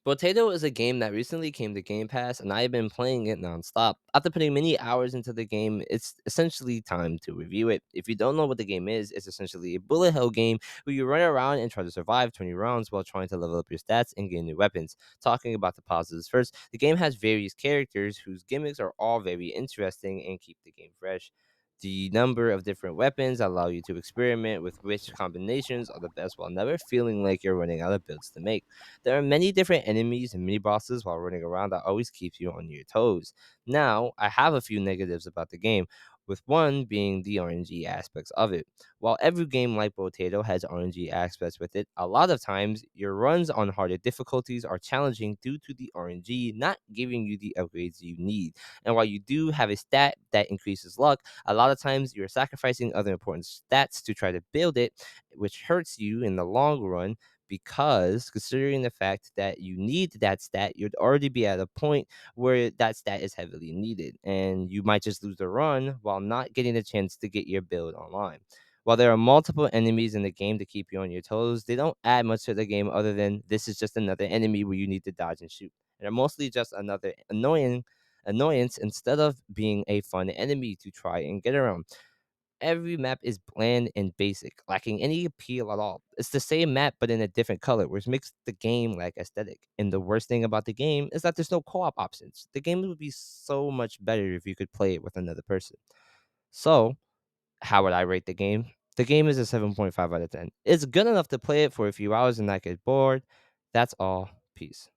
Brotato is a game that recently came to Game Pass, and I have been playing it nonstop. After putting many hours into the game, it's essentially time to review it. If you don't know what the game is, it's essentially a bullet hell game where you run around and try to survive 20 rounds while trying to level up your stats and gain new weapons. Talking about the positives first, the game has various characters whose gimmicks are all very interesting and keep the game fresh. The number of different weapons allow you to experiment with which combinations are the best while never feeling like you're running out of builds to make. There are many different enemies and mini bosses while running around that always keeps you on your toes. Now, I have a few negatives about the game, with one being the RNG aspects of it. While every game like Potato has RNG aspects with it, a lot of times your runs on harder difficulties are challenging due to the RNG not giving you the upgrades you need. And while you do have a stat that increases luck, a lot of times you're sacrificing other important stats to try to build it, which hurts you in the long run because considering the fact that you need that stat, you'd already be at a point where that stat is heavily needed, and you might just lose the run while not getting the chance to get your build online. While there are multiple enemies in the game to keep you on your toes, they don't add much to the game other than this is just another enemy where you need to dodge and shoot. And they're mostly just another annoyance instead of being a fun enemy to try and get around. Every map is bland and basic, lacking any appeal at all. It's the same map but in a different color, which makes the game like aesthetic. And the worst thing about the game is that there's no co-op options. The game would be so much better if you could play it with another person. So, how would I rate the game? The game is a 7.5 out of 10. It's good enough to play it for a few hours and not get bored. That's all. Peace.